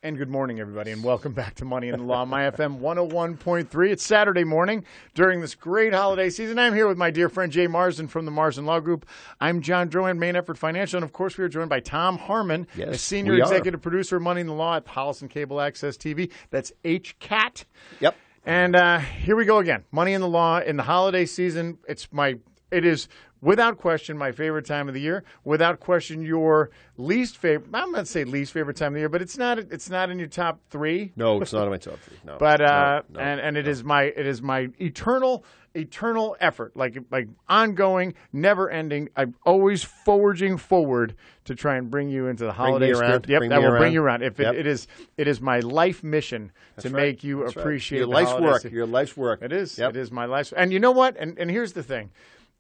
And good morning, everybody, and welcome back to Money in the Law, my FM 101.3. It's Saturday morning during this great holiday season. I'm here with my dear friend Jay Marsden from the Marsden Law Group. I'm John Drouin, Main Effort Financial, and of course we are joined by Tom Harmon, a senior executive producer of Money in the Law at Hollis & Cable Access TV. That's HCAT. Yep. And here we go again. Money in the Law in the holiday season. It is without question my favorite time of the year. Without question, your least favorite. I'm not going to say least favorite time of the year, but it's not in your top three. No, it's not in my top three. No. But it is my eternal effort, like ongoing, never ending. I'm always forging forward to try and bring you into the holiday spirit. Yep, that will bring you around. It is my life mission to make you appreciate your the life's holidays. work. Your life's work. It is. Yep. It is my life. And you know what? And here's the thing.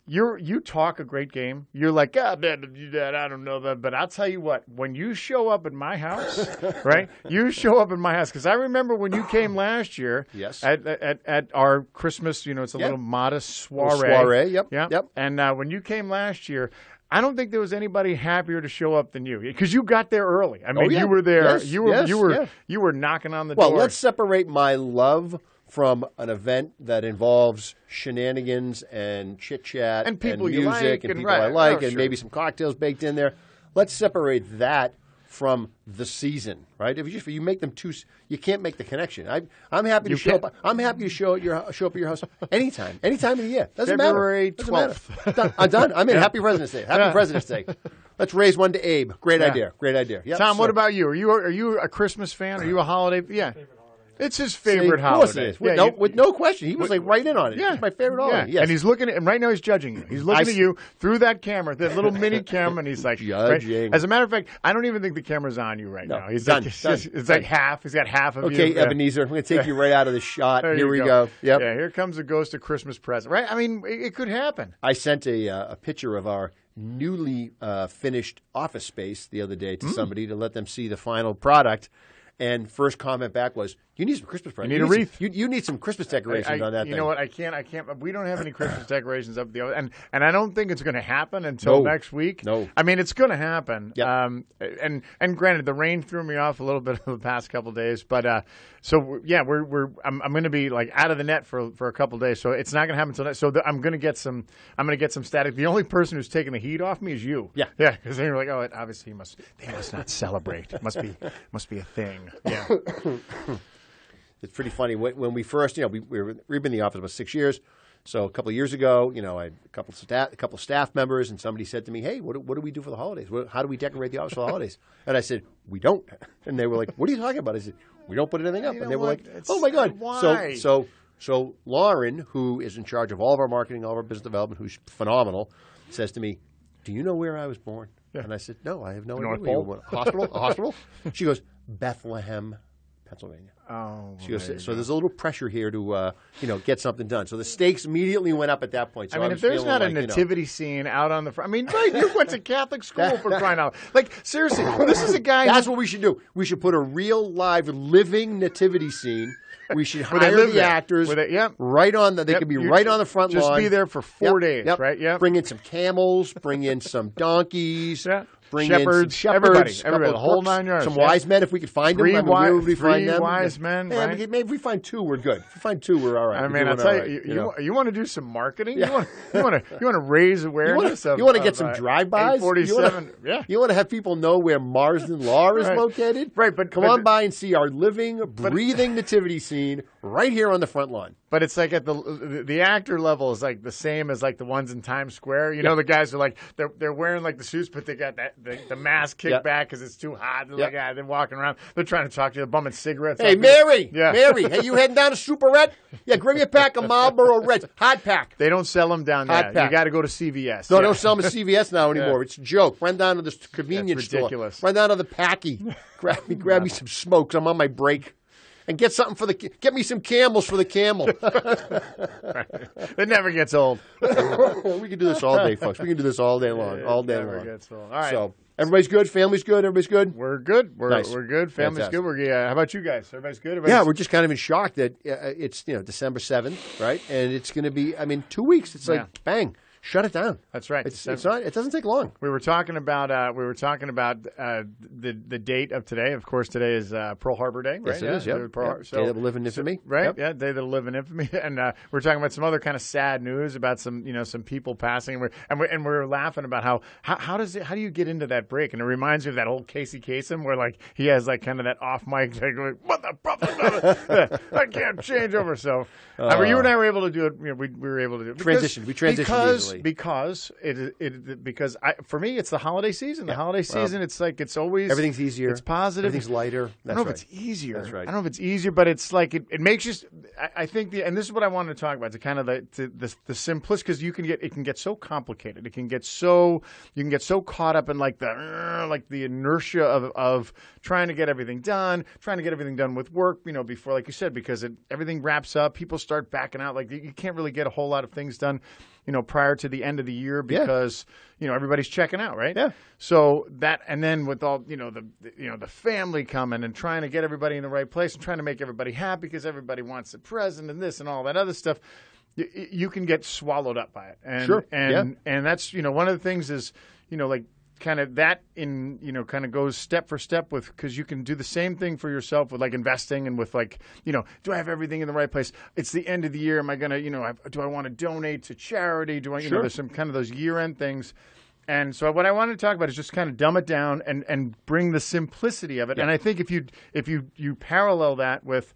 You talk a great game. You're like, I don't know that. But I'll tell you what, when you show up at my house, right? You show up at my house. Because I remember when you came last year at our Christmas, it's a little modest soiree. Yep. And when you came last year, I don't think there was anybody happier to show up than you, because you got there early. I mean, you were there. Yes, you were knocking on the door. Well, let's separate my love from an event that involves shenanigans and chit-chat and people and music you like, and people I like and maybe some cocktails baked in there. Let's separate that from the season, right? If you make them too, you can't make the connection. I'm happy to show up. I'm happy to show up at your house anytime of the year. Doesn't February matter. 12th. I'm done. I'm in. Happy President's Day. Happy President's Day. Let's raise one to Abe. Great idea. Yep. Tom, what about you? Are you a Christmas fan? Are you a holiday? Yeah. It's his favorite holiday. Of course it is. With no question. He was right in on it. Yeah. It's my favorite holiday. Yes. And he's looking at, and right now he's judging you. He's looking at you through that camera, that little mini camera, and he's like, judging. Right? As a matter of fact, I don't even think the camera's on you right now. He's done. It's like half. He's got half of you. Okay, Ebenezer, I'm going to take you right out of the shot. Here we go. Yep. Yeah, here comes a ghost of Christmas present. Right? I mean, it could happen. I sent a picture of our newly finished office space the other day to somebody to let them see the final product. And first comment back was, "You need some Christmas presents. You need a wreath. You need some Christmas decorations on that thing." You know what? I can't. We don't have any Christmas decorations up the and I don't think it's going to happen until next week. No, I mean it's going to happen. Yep. And granted, the rain threw me off a little bit over the past couple of days, but I'm going to be like out of the net for a couple of days, so it's not going to happen until next. So I'm going to get some static. The only person who's taking the heat off me is you. Yeah, because they're like, oh, obviously they must not celebrate. It must be a thing. Yeah. It's pretty funny. When we first, we've been in the office about 6 years. So a couple of years ago, I had a couple of staff members, and somebody said to me, "Hey, what do we do for the holidays? How do we decorate the office for the holidays?" And I said, "We don't." And they were like, "What are you talking about?" I said, "We don't put anything up." And they were like, "Oh my God!" Why? So Lauren, who is in charge of all of our marketing, all of our business development, who's phenomenal, says to me, "Do you know where I was born?" Yeah. And I said, "No, I have no idea." North Pole? A hospital? She goes, "Bethlehem, Pennsylvania." Oh, she goes, so there's a little pressure here to get something done. So the stakes immediately went up at that point. So if there's not a nativity scene out on the front, you went to Catholic school for crying out! Like seriously, this is a guy. That's what we should do. We should put a real, live, living nativity scene. We should hire the actors right on the. They could be right on the front lawn. Just be there for 4 days, right? Yeah. Bring in some camels. Bring in some donkeys. Yeah. Bring shepherds, in everybody, the whole 9 yards. Some wise men, if we could find them. Three them. wise men. Yeah, right? Maybe if we find two, we're good. If we find two, we're all right. I mean, I'll tell you want to do some marketing. Yeah. You want to raise awareness. You want to get some drive-bys. 47. You want to have people know where Marsden Law is located. Right, but come on by and see our living, breathing nativity scene right here on the front lawn. But it's like at the actor level is like the same as like the ones in Times Square. You know, the guys are like they're wearing like the suits, but they got the mask kicked back because it's too hot. They're like, they're walking around. They're trying to talk to you, bumming cigarettes. Hey, Mary, Mary, hey, you heading down to Superette? Yeah, bring me a pack of Marlboro Reds, hot pack. They don't sell them down there. You got to go to CVS. No, don't sell them at CVS now anymore. It's a joke. Run down to this convenience store. Ridiculous. Run down to the Packy. Grab me some smokes. I'm on my break. And get something get me some camels for the camel. It never gets old. We can do this all day, folks. We can do this all day long. All day long. Gets old. All right. So everybody's good. Family's good. Everybody's good. We're good. We're good. Family's Fantastic. good. How about you guys? Everybody's good. We're just kind of in shock that it's December 7th, right? And it's going to be 2 weeks. It's like bang. shut it down. That's right. It's not. It doesn't take long. We were talking about the date of today. Of course, today is Pearl Harbor Day, right? Yes, it is. Yep. So, day that will live in infamy. right? Yep. Yeah, day that'll live in infamy. And we're talking about some other kind of sad news about some people passing. And we're laughing about how do you get into that break? And it reminds me of that old Casey Kasem where like he has like kind of that off mic like, what the fuck? I can't change over. So you and I were able to do it. We were able to do it. Transition. We transitioned easily. Because for me it's the holiday season. The holiday season, it's like it's always everything's easier. It's positive. Everything's lighter. I don't know if it's easier. That's right. I don't know if it's easier, but it's like it makes you. I think and this is what I wanted to talk about. To kind of the simplicity, because it can get so complicated. You can get so caught up in like the inertia of trying to get everything done, with work. Before, like you said, because everything wraps up, people start backing out. Like you can't really get a whole lot of things done, prior to the end of the year because everybody's checking out, right? Yeah. So that, and then with all the family coming and trying to get everybody in the right place and trying to make everybody happy because everybody wants a present and this and all that other stuff, you can get swallowed up by it. And, sure. And that's one of the things is like kind of that kind of goes step for step with, because you can do the same thing for yourself with like investing and with like, do I have everything in the right place? It's the end of the year. Am I going to, do I want to donate to charity? Do I, there's some kind of those year-end things. And so what I wanted to talk about is just kind of dumb it down and bring the simplicity of it. Yeah. And I think if you parallel that with,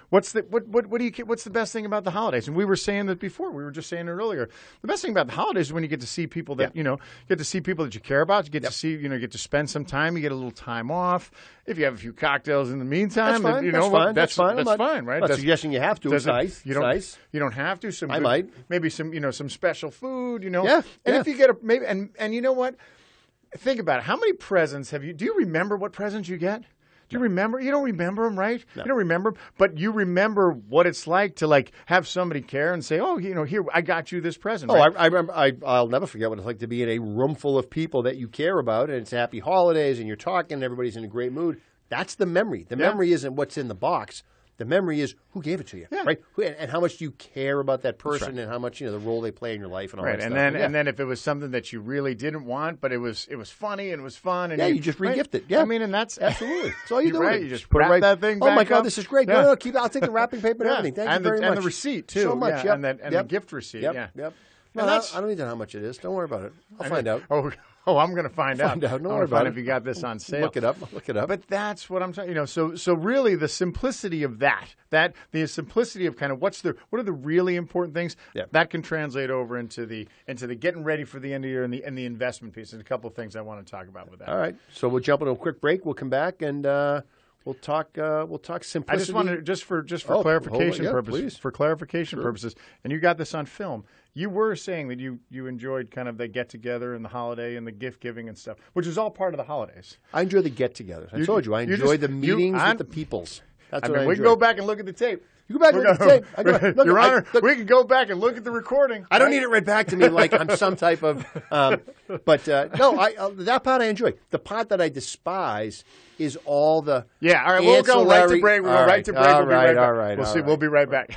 what's the best thing about the holidays? And we were saying that before. We were just saying it earlier. The best thing about the holidays is when you get to see people that get to see people that you care about. You get to see, get to spend some time. You get a little time off. If you have a few cocktails in the meantime, that's fine. That's fine, right? I'm not suggesting you have to. It's nice. You don't have to. I might. Maybe some special food. Yeah. And if you get and you know what? Think about it. How many presents have you? Do you remember what presents you get? Do you remember? You don't remember them, right? No. You don't remember, but you remember what it's like to like have somebody care and say, "Oh, here I got you this present." Oh, right? I remember. I'll never forget what it's like to be in a room full of people that you care about, and it's happy holidays, and you're talking, and everybody's in a great mood. That's the memory. The memory isn't what's in the box. The memory is who gave it to you, right? And how much do you care about that person, and how much the role they play in your life, and all that stuff. And then if it was something that you really didn't want, but it was funny and it was fun, and you just re-gift it. Yeah, I mean, and that's absolutely. That's all you do. Right? You just put that thing. Oh my God, up. This is great. Yeah. No, keep. I'll take the wrapping paper and everything. Thank you very much. And the receipt too. So much. And the gift receipt. Yep. No, I don't need to know how much it is. Don't worry about it. I'll find out. Oh, I'm going to find out. Don't worry about it. If you got this on sale. Look it up. But that's what I'm talking. So really, the simplicity of the simplicity of kind of what are the really important things that can translate over into the getting ready for the end of the year and the investment piece. And a couple of things I want to talk about with that. All right. So we'll jump into a quick break. We'll come back and we'll talk simplicity. I just wanted just for clarification purposes. For clarification purposes, and you got this on film. You were saying that you enjoyed kind of the get together and the holiday and the gift giving and stuff, which is all part of the holidays. I enjoy the get togethers. I told you I enjoy the meetings with the peoples. That's what I enjoy. We can go back and look at the tape. You go back and look at the tape. Your Honor, we can go back and look at the recording. I don't need it read back to me like I'm some type of. But that part I enjoy. The part that I despise is all the. Yeah, all right. We'll go right to break. We'll go right to break. All right. We'll see. We'll be right back.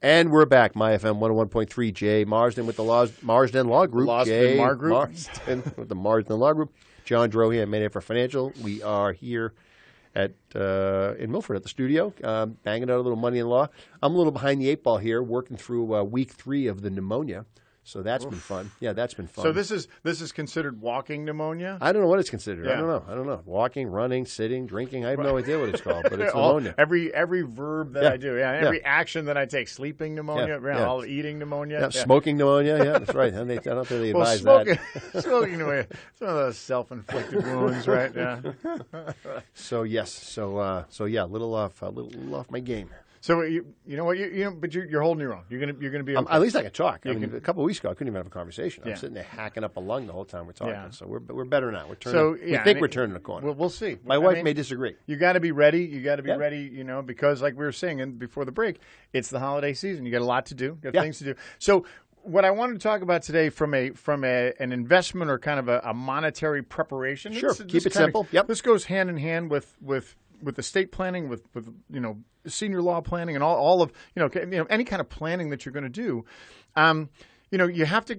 And we're back. My FM 101.3. Jay Marsden with the Marsden Law Group. Marsden with the Marsden Law Group. John Drohe at Main Effort Financial. We are here in Milford at the studio, banging out a little money in law. I'm a little behind the eight ball here, working through week 3 of the pneumonia. So that's been fun. Yeah, that's been fun. So this is considered walking pneumonia? I don't know what it's considered. Yeah. I don't know. Walking, running, sitting, drinking. I have no idea what it's called, but it's pneumonia. Every verb that I do. Yeah. Every action that I take. Sleeping pneumonia. All eating pneumonia. Yeah. Smoking pmonia. Yeah, that's right. I don't think they advise that. Smoking pneumonia. It's one of those self-inflicted wounds, right? Yeah. So yes. So yeah. A little off my game. So you know what but you're holding your own. You're gonna be okay. At least I can talk. A couple of weeks ago I couldn't even have a conversation. I'm sitting there hacking up a lung the whole time we're talking. Yeah. So we're better now. We're turning. We're turning the corner. We'll see. My wife may disagree. You got to be ready. You got to be ready. Because like we were saying before the break, it's the holiday season. You got a lot to do. You got things to do. So what I wanted to talk about today from an investment or kind of a monetary preparation. Sure. Keep it simple. Yep. This goes hand in hand with estate planning, with senior law planning, and all of any kind of planning that you're going to do. you have to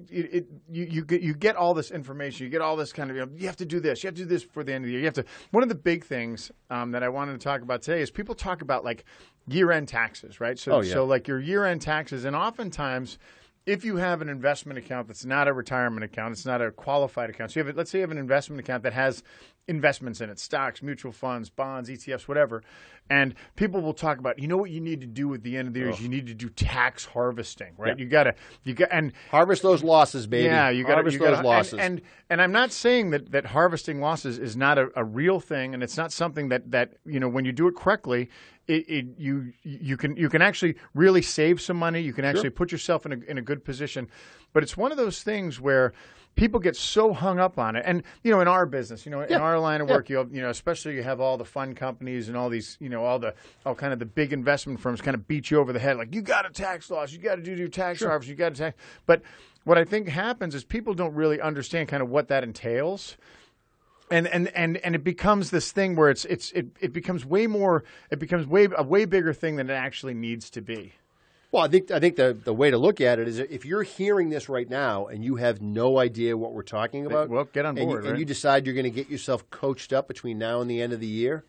you get all this information, you get all this kind of you have to do this, you have to do this before the end of the year. You have to. One of the big things that I wanted to talk about today is people talk about like year-end taxes, right? So so like your year-end taxes, and oftentimes, if you have an investment account that's not a retirement account, it's not a qualified account. So let's say you have an investment account that has investments in it, stocks, mutual funds, bonds, ETFs, whatever. And people will talk about, what you need to do at the end of the year is you need to do tax harvesting, right? Yeah. You got and harvest those losses, baby. Yeah, you got harvest those losses. And I'm not saying that harvesting losses is not a real thing, and it's not something that when you do it correctly, you can actually really save some money. You can actually put yourself in a good position. But it's one of those things where people get so hung up on it. And, in our business, in our line of work, you have, especially you have all the fund companies and all these, all kind of the big investment firms kind of beat you over the head. Like, you got a tax loss, you got to do tax harvest, you got to tax. But what I think happens is people don't really understand kind of what that entails. And it becomes this thing where it becomes a way bigger thing than it actually needs to be. Well, I think the way to look at it is if you're hearing this right now and you have no idea what we're talking about, well, get on board, and you decide you're going to get yourself coached up between now and the end of the year,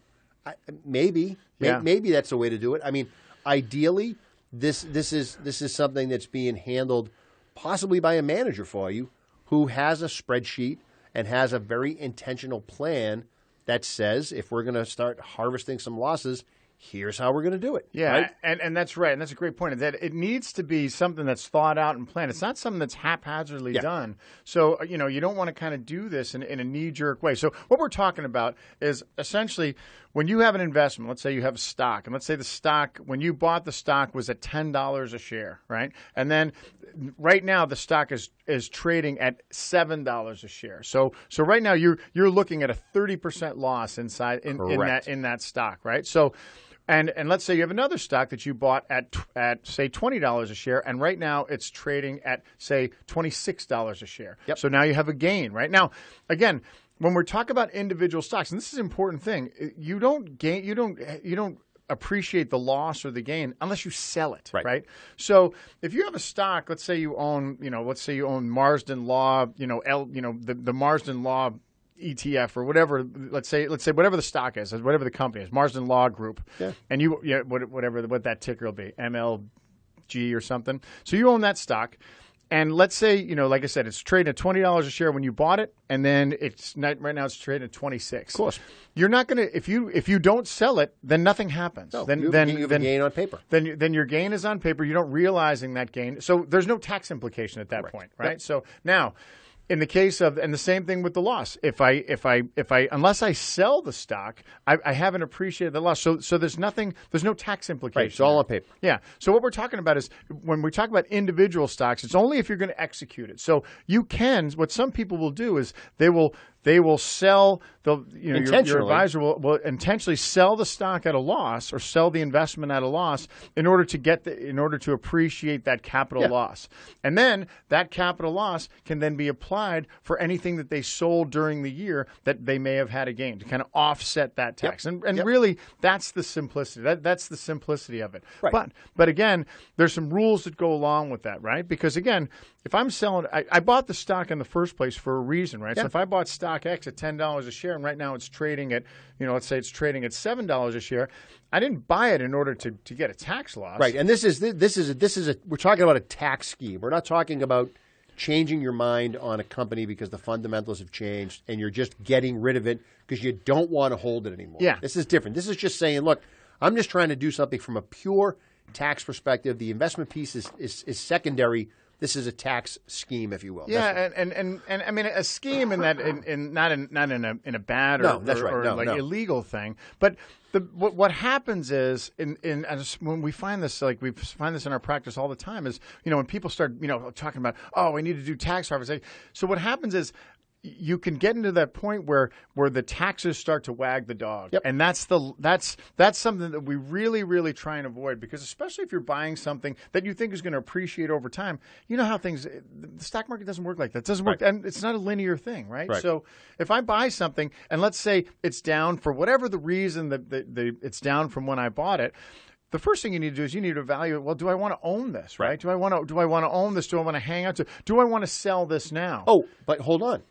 maybe that's the way to do it. I mean, ideally, this is something that's being handled possibly by a manager for you who has a spreadsheet and has a very intentional plan that says if we're going to start harvesting some losses, here's how we're going to do it. Yeah, right? and that's right. And that's a great point. That it needs to be something that's thought out and planned. It's not something that's haphazardly done. So, you don't want to kind of do this in a knee-jerk way. So what we're talking about is essentially when you have an investment, let's say you have a stock, and let's say the stock, when you bought the stock was at $10 a share, right? And then right now the stock is trading at $7 a share. So right now you're looking at a 30% loss in that stock, right? So and let's say you have another stock that you bought at say $20 a share, and right now it's trading at say $26 a share. Yep. So now you have a gain. Right now, again, when we're talking about individual stocks, and this is an important thing, you don't appreciate the loss or the gain unless you sell it, right? So if you have a stock, let's say you own Marsden Law, the Marsden Law ETF or whatever, let's say whatever the stock is, whatever the company is, Marsden Law Group, and what that ticker will be, MLG or something. So you own that stock, and let's say like I said, it's trading at $20 a share when you bought it, and then right now it's trading at $26. Of course, you're not going to if you don't sell it, then nothing happens. No, then you have a gain on paper. Then your gain is on paper. You're not realizing that gain, so there's no tax implication at that point, right? Yep. So now, in the case of, and the same thing with the loss. If I unless I sell the stock, I haven't appreciated the loss. So there's no tax implication. Right, it's all on paper. Yeah. So what we're talking about is when we talk about individual stocks, it's only if you're going to execute it. So what some people will do is they will sell your advisor will intentionally sell the stock at a loss or sell the investment at a loss in order to appreciate that capital loss. And then that capital loss can then be applied for anything that they sold during the year that they may have had a gain to kind of offset that tax. And really that's the simplicity. That's the simplicity of it. Right. But again, there's some rules that go along with that, right? Because again, if I'm selling, I bought the stock in the first place for a reason, right? Yeah. So if I bought stock X at $10 a share, and right now it's trading at, let's say it's trading at $7 a share, I didn't buy it in order to get a tax loss. Right, and we're talking about a tax scheme. We're not talking about changing your mind on a company because the fundamentals have changed and you're just getting rid of it because you don't want to hold it anymore. Yeah. This is different. This is just saying, look, I'm just trying to do something from a pure tax perspective. The investment piece is secondary. This is a tax scheme, if you will. Yeah, and I mean a scheme in that not in a bad or illegal thing. But what happens is when we find this, like we find this in our practice all the time, is when people start talking about, oh, we need to do tax harvesting. So what happens is you can get into that point where the taxes start to wag the dog. Yep. And that's something that we really, really try and avoid, because especially if you're buying something that you think is going to appreciate over time, you know how the stock market doesn't work like that. It doesn't work, and it's not a linear thing, right? So if I buy something and let's say it's down for whatever the reason that it's down from when I bought it, the first thing you need to do is you need to evaluate, well, do I want to own this, right? Do I want to own this? Do I want to hang out to? Do I want to sell this now? Oh, but hold on,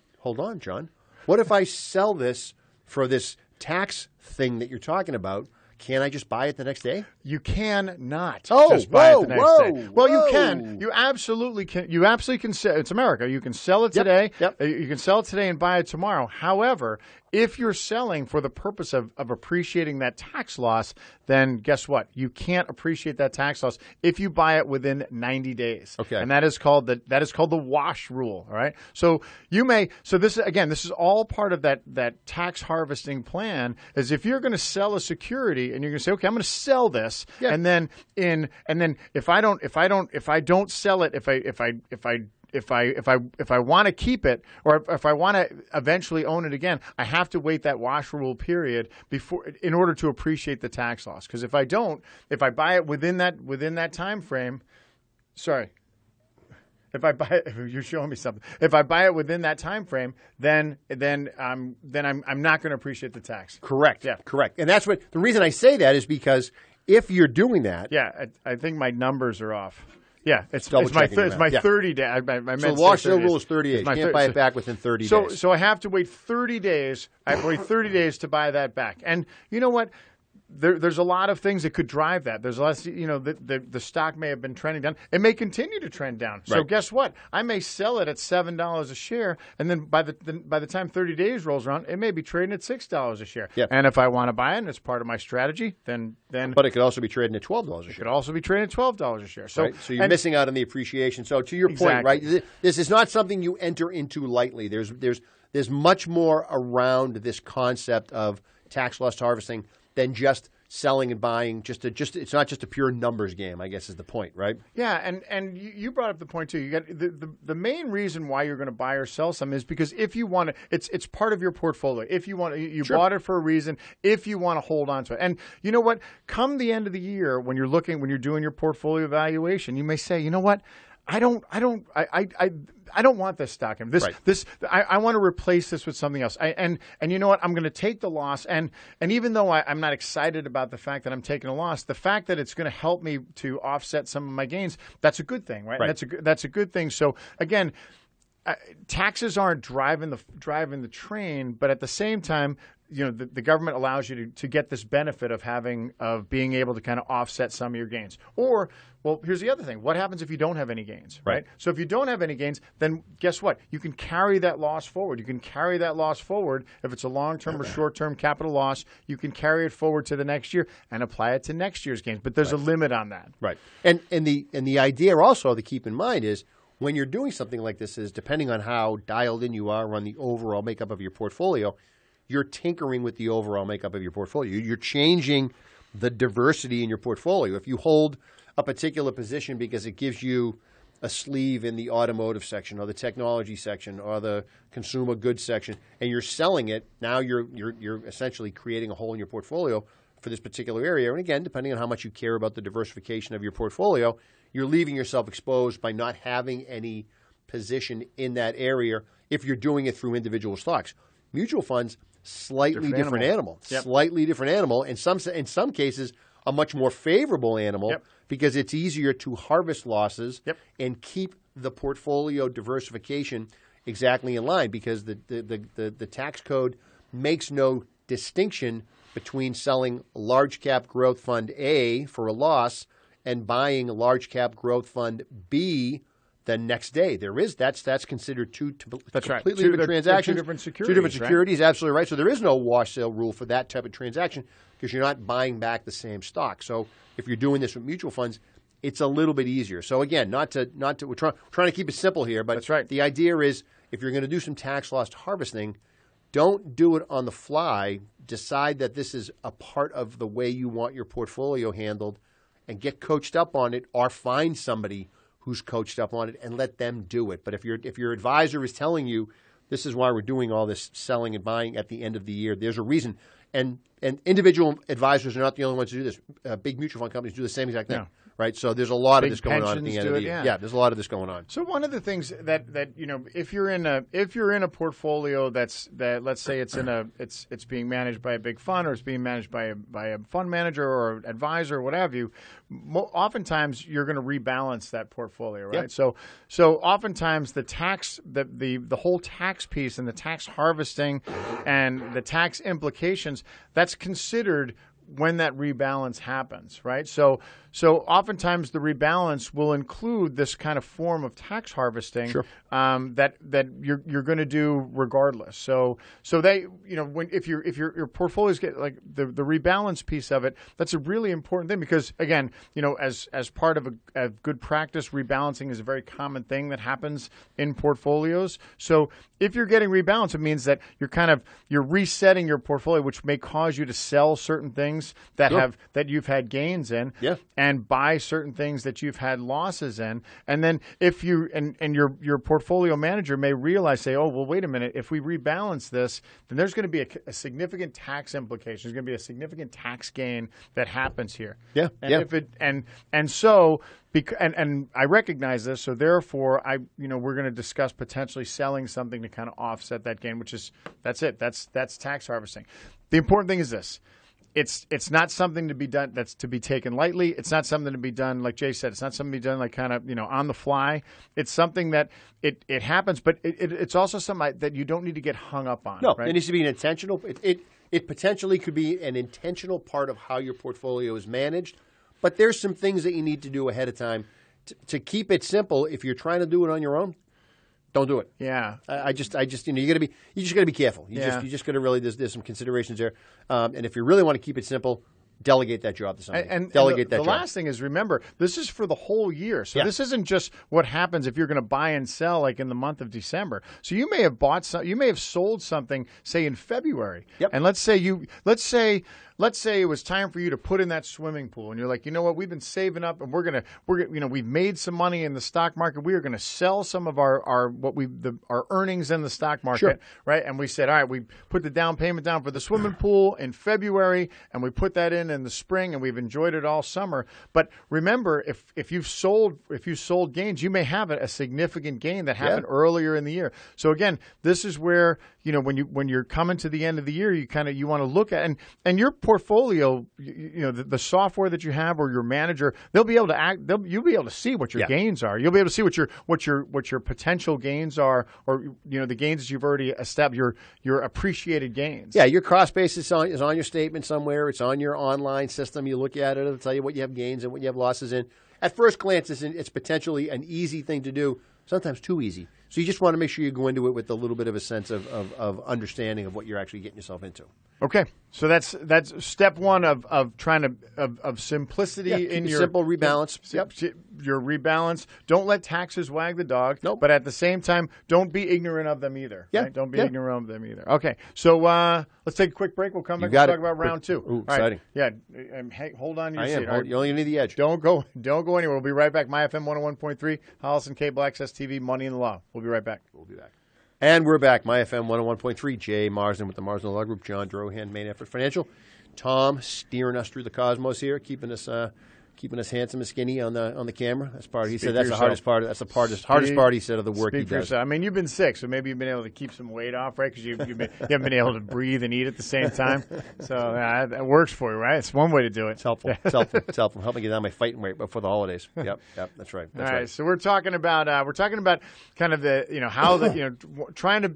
John. What if I sell this for this tax thing that you're talking about? Can't I just buy it the next day? You can not just buy it the next day. Well, you can. You absolutely can. You absolutely can sell. It's America. You can sell it today. Yep. You can sell it today and buy it tomorrow. However, if you're selling for the purpose of appreciating that tax loss, then guess what? You can't appreciate that tax loss if you buy it within 90 days. Okay. And that is called the wash rule. All right. So this is all part of that tax harvesting plan. Is if you're going to sell a security and you're going to say, okay, I'm going to sell this, and then if I don't sell it, if I want to keep it, or if I want to eventually own it again, I have to wait that wash rule period in order to appreciate the tax loss. Because if I buy it within that time frame, you're showing me something. If I buy it within that time frame, then I'm not going to appreciate the tax. Correct. Yeah, correct. And that's the reason I say that is because if you're doing that, I think my numbers are off. Yeah, it's my 30 day. So the wash sale rule is 30 days. You can't buy it back within 30 days. So I have to wait 30 days. I have to wait 30 days to buy that back. And you know what? There's a lot of things that could drive that. There's less, the stock may have been trending down. It may continue to trend down. So guess what? I may sell it at $7 a share, and then by the time 30 days rolls around, it may be trading at $6 a share. Yep. And if I want to buy it and it's part of my strategy, then but it could also be trading at $12 a share. It could also be trading at $12 a share. So you're missing out on the appreciation. So to your point, right? This is not something you enter into lightly. There's much more around this concept of tax loss harvesting than just selling and buying. It's not just a pure numbers game, I guess is the point, right? Yeah, and you brought up the point too. You got the main reason why you're going to buy or sell something is because if you want to, it's part of your portfolio. If you want, you bought it for a reason. If you want to hold on to it, and you know what, come the end of the year when you're doing your portfolio evaluation, you may say, you know what, I don't want this stock. I want to replace this with something else. And you know what? I'm going to take the loss. And even though I'm not excited about the fact that I'm taking a loss, the fact that it's going to help me to offset some of my gains, that's a good thing, right? That's a good thing. So again, taxes aren't driving the train, but at the same time, the government allows you to get this benefit of being able to kind of offset some of your gains. Or, well, here's the other thing. What happens if you don't have any gains, right? So if you don't have any gains, then guess what? You can carry that loss forward. You can carry that loss forward. If it's a long-term or short-term capital loss, you can carry it forward to the next year and apply it to next year's gains. But there's a limit on that. Right. And the idea also to keep in mind is when you're doing something like this is depending on how dialed in you are on the overall makeup of your portfolio, you're tinkering with the overall makeup of your portfolio. You're changing the diversity in your portfolio. If you hold a particular position because it gives you a sleeve in the automotive section or the technology section or the consumer goods section, and you're selling it, now you're essentially creating a hole in your portfolio for this particular area. And again, depending on how much you care about the diversification of your portfolio, you're leaving yourself exposed by not having any position in that area if you're doing it through individual stocks. Mutual funds, slightly different animal. Slightly different animal. In some cases, a much more favorable animal because it's easier to harvest losses and keep the portfolio diversification exactly in line because the tax code makes no distinction between selling large cap growth fund A for a loss and buying large cap growth fund B the next day. That's considered completely different transactions. Two different securities. Two different securities, absolutely right. So there is no wash sale rule for that type of transaction because you're not buying back the same stock. So if you're doing this with mutual funds, it's a little bit easier. So again, we're trying to keep it simple here, but the idea is if you're going to do some tax loss harvesting, don't do it on the fly. Decide that this is a part of the way you want your portfolio handled and get coached up on it or find somebody who's coached up on it and let them do it. But if your advisor is telling you this is why we're doing all this selling and buying at the end of the year, there's a reason. And and individual advisors are not the only ones who do this. Big mutual fund companies do the same exact thing. Yeah. Right, so there's a lot Big of this going on at the end of the year. yeah. There's a lot of this going on. So one of the things that if you're in a portfolio that let's say it's being managed by a big fund or it's being managed by a fund manager or advisor or what have you, oftentimes you're going to rebalance that portfolio, right? Yeah. So oftentimes the whole tax piece and the tax harvesting and the tax implications, that's considered when that rebalance happens, right? So oftentimes the rebalance will include this kind of form of tax harvesting that you're going to do regardless. So they if your portfolios get like the rebalance piece of it, that's a really important thing because again as part of a good practice, rebalancing is a very common thing that happens in portfolios. So if you're getting rebalanced, it means that you're resetting your portfolio, which may cause you to sell certain things that you've had gains in. Yeah. And buy certain things that you've had losses in. And then if you and your portfolio manager may realize, say, oh, well, wait a minute, if we rebalance this, then there's going to be a significant tax implication. There's going to be a significant tax gain that happens here. Yeah. And so I recognize this, so therefore we're going to discuss potentially selling something to kind of offset that gain, that's tax harvesting. The important thing is this. It's not something to be done that's to be taken lightly. It's not something to be done, like Jay said, it's not something to be done like kind of, on the fly. It's something that it happens, but it's also something that you don't need to get hung up on. No, right? It needs to be an intentional. It potentially could be an intentional part of how your portfolio is managed, but there's some things that you need to do ahead of time to keep it simple. If you're trying to do it on your own, don't do it. Yeah. I just you just got to be careful. You just got to really there's some considerations there. And if you really want to keep it simple, delegate that job to somebody. The last thing is, remember, this is for the whole year. So this isn't just what happens if you're going to buy and sell like in the month of December. So you may have sold something, say in February. Yep. And let's say it was time for you to put in that swimming pool, and you're like, you know what, we've been saving up, and we've made some money in the stock market. We are going to sell some of our earnings in the stock market, right? And we said, all right, we put the down payment down for the swimming pool in February, and we put that in the spring, and we've enjoyed it all summer. But remember, if you sold gains, you may have a significant gain that happened earlier in the year. So again, this is where when you're coming to the end of the year, you want to look at and your portfolio, the software that you have or your manager, they'll be able to you'll be able to see what your gains are. You'll be able to see what your potential gains are, or the gains that you've already established, your appreciated gains. Yeah, your cost base is on your statement somewhere. It's on your online system. You look at it, it'll tell you what you have gains and what you have losses in. At first glance, it's potentially an easy thing to do. Sometimes too easy. So you just want to make sure you go into it with a little bit of a sense of understanding of what you're actually getting yourself into. Okay, so that's step one of trying to of simplicity in your simple rebalance. Your rebalance. Don't let taxes wag the dog. Nope. But at the same time, don't be ignorant of them either. Yeah. Right? Don't be ignorant of them either. Okay, so let's take a quick break. We'll come back and talk about round two. Ooh, exciting. Right. Yeah, hey, hold on to your seat. You only need the edge. Don't go anywhere. We'll be right back. My FM 101.3, Holliston Cable Access TV, Money in the Law. We'll be right back. And we're back. My FM 101.3, Jay Marsden with the Marsden Law Group, John Drohan, Main Effort Financial. Tom steering us through the cosmos here, keeping us handsome and skinny on the camera. That's part. He said that's the hardest part. That's the hardest part. He said of the work he does. I mean, you've been sick, so maybe you've been able to keep some weight off, right? Because you haven't been able to breathe and eat at the same time. So that works for you, right? It's one way to do it. It's helpful. It's helpul. Helping get down my fighting weight before the holidays. Yep. That's right. All right. So we're talking about kind of the how the trying to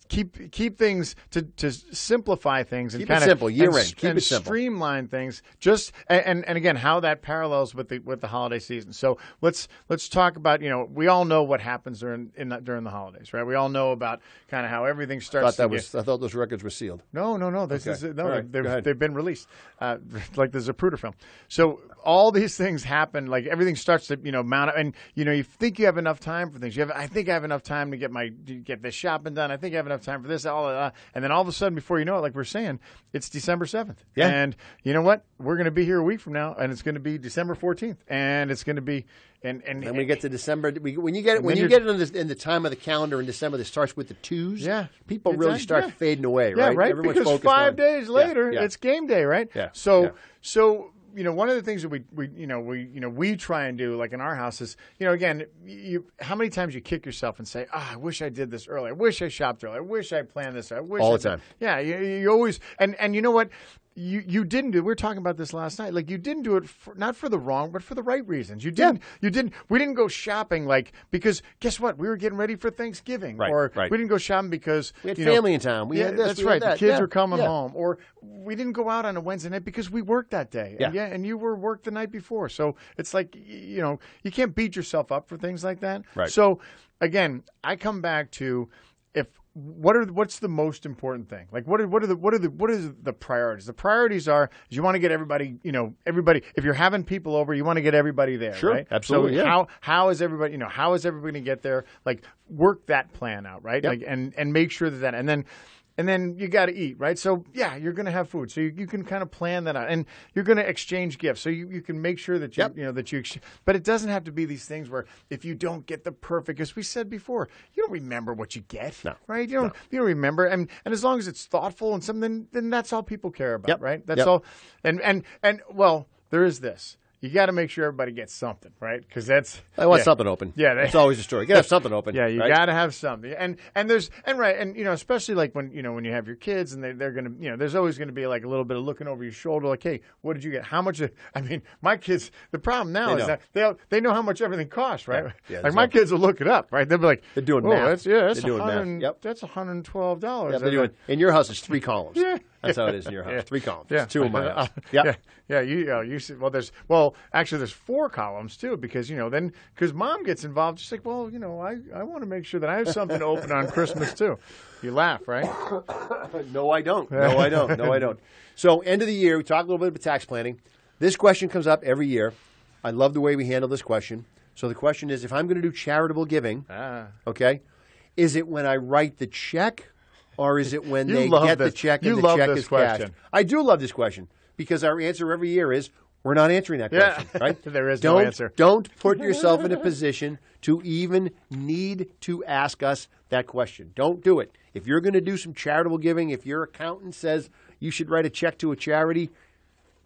keep things to simplify things and keep kind it simple. Year end. Keep and it simple. Streamline things. Just and again how that parallels with the holiday season. So let's talk about we all know what happens during the holidays, right? We all know about kind of how everything starts. I thought those records were sealed. No. Right. They've been released, like the Zapruder film. So all these things happen. Like everything starts to mount up, and you think you have enough time for things. I think I have enough time to get this shopping done. I think I have enough enough time for this, and then all of a sudden, before you know it, like we're saying, it's December 7th. Yeah. And you know what? We're going to be here a week from now, and it's going to be December 14th, and it's going to be and then we get to December. When you get it in the time of the calendar in December that starts with the twos, people really start fading away, right? Yeah, right. Everyone's because focused 5 on, days later, it's game day, right? Yeah. So one of the things that we try and do, like in our house, is again, how many times you kick yourself and say, I wish I did this early. I wish I shopped early. I wish I planned this. I wish all the time. Yeah, you always and you know what. You didn't do. We were talking about this last night. Like you didn't do it not for the wrong, but for the right reasons. You didn't. You didn't. We didn't go shopping because guess what? We were getting ready for Thanksgiving, right. We didn't go shopping because we had family in town. We had this. That's we right. Had that. The kids were coming home, or we didn't go out on a Wednesday night because we worked that day. And you were worked the night before. So it's like you can't beat yourself up for things like that. Right. So again, I come back to what's the most important thing? Like what are the priorities? The priorities are you want to get everybody, if you're having people over, you want to get everybody there, sure, right? Absolutely. So how is everybody, how is everybody going to get there? Like work that plan out, right? Yep. Like and make sure that and then you got to eat, right? So, you're going to have food. So you can kind of plan that out. And you're going to exchange gifts. So you can make sure that but it doesn't have to be these things where if you don't get the perfect, as we said before, you don't remember what you get, right? You don't remember. And as long as it's thoughtful and something, then that's all people care about, right? That's all. And well, there is this. You got to make sure everybody gets something, right? Because I want something open. Yeah, that's always the story. You got to have something open. Yeah, you got to have something, and especially like when you have your kids and they're gonna there's always gonna be like a little bit of looking over your shoulder, like, hey, what did you get? How much? My kids. The problem now is that they know how much everything costs, right? Yeah, like my kids will look it up, right? They'll be like, they're doing math. That's doing math. Yep. That's $112. Yeah, they're doing. In your house, it's 3 columns. Yeah. That's how it is in your house. 3 columns. Yeah. 2 in my house. Yeah. You see, actually there's 4 columns too because because mom gets involved. She's like, well, I want to make sure that I have something to open on Christmas too. You laugh, right? No, I don't. No, I don't. So end of the year, we talk a little bit about tax planning. This question comes up every year. I love the way we handle this question. So the question is, if I'm going to do charitable giving, okay, is it when I write the check? Or is it when they get the check and the check is cashed? I do love this question because our answer every year is we're not answering that question, right? There is no answer. Don't put yourself in a position to even need to ask us that question. Don't do it. If you're going to do some charitable giving, if your accountant says you should write a check to a charity,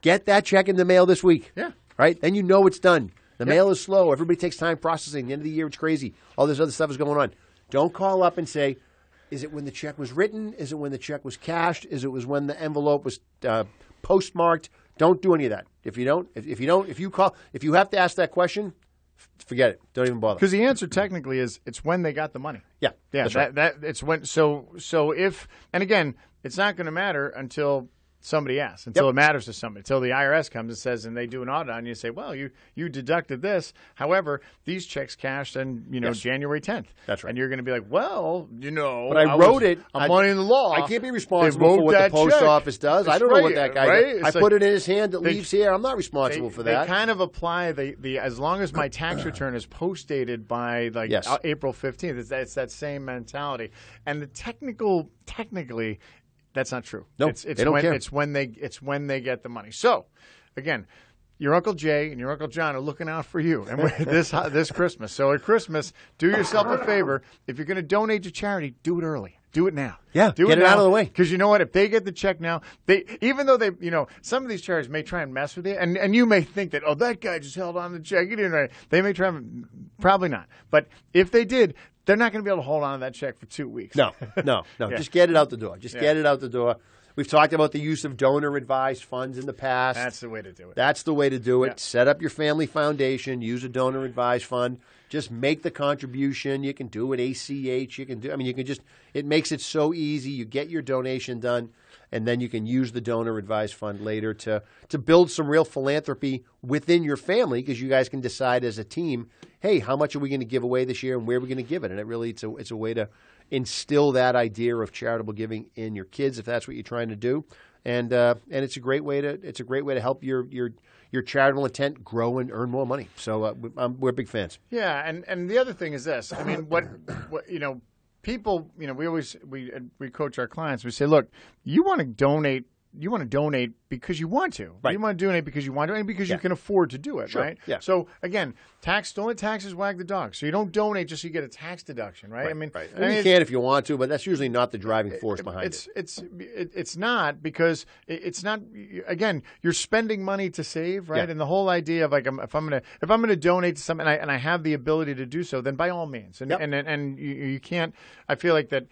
get that check in the mail this week. Yeah. Right? Then you know it's done. The mail is slow. Everybody takes time processing. At the end of the year, it's crazy. All this other stuff is going on. Don't call up and say, is it when the check was written? Is it when the check was cashed? Is it when the envelope was postmarked? Don't do any of that. If you have to ask that question, forget it. Don't even bother. Because the answer technically is it's when they got the money. Yeah. That's right. It's when. So if, and again, it's not going to matter until somebody asks, until it matters to somebody, until the IRS comes and says, and they do an audit on you and say, well, you deducted this. However, these checks cashed on January 10th. That's right. And you're going to be like, well, but I wrote it. I'm money in the law. I can't be responsible for what the post office does. I don't know what that guy does. I put it in his hand that leaves here. I'm not responsible for that. They kind of apply the as long as my tax return is post dated by April 15th. It's that same mentality. And the technically. That's not true. No, it's they don't care. It's when they get the money. So, again, your Uncle Jay and your Uncle John are looking out for you and this Christmas. So at Christmas, do yourself a favor. If you're going to donate to charity, do it early. Do it now. Yeah, get it out of the way. Because you know what? If they get the check now, even though some of these charities may try and mess with you, and you may think that, that guy just held on to the check. He didn't write it. They may try, probably not. But if they did, they're not going to be able to hold on to that check for 2 weeks. No. Just get it out the door. Get it out the door. We've talked about the use of donor-advised funds in the past. That's the way to do it. That's the way to do it. Yeah. Set up your family foundation. Use a donor-advised fund. Just make the contribution. You can do it ACH. It makes it so easy. You get your donation done, and then you can use the donor-advised fund later to build some real philanthropy within your family because you guys can decide as a team, hey, how much are we going to give away this year and where are we going to give it? And it's a way to instill that idea of charitable giving in your kids if that's what you're trying to do. And it's a great way to help your charitable intent grow and earn more money. So we're big fans. Yeah, and the other thing is this. I mean, what people, we coach our clients. We say, look, you want to donate. You want to donate because you want to. Right. You want to donate because you want to, and because you can afford to do it, Sure. right? Yeah. So again, don't let taxes wag the dog. So you don't donate just so you get a tax deduction, right? Right. You can if you want to, but that's usually not the driving force behind it. It's not, because it's not. Again, you're spending money to save, right? Yeah. And the whole idea of like, if I'm gonna donate to something and I have the ability to do so, then by all means. And Yep. and you can't. I feel like that.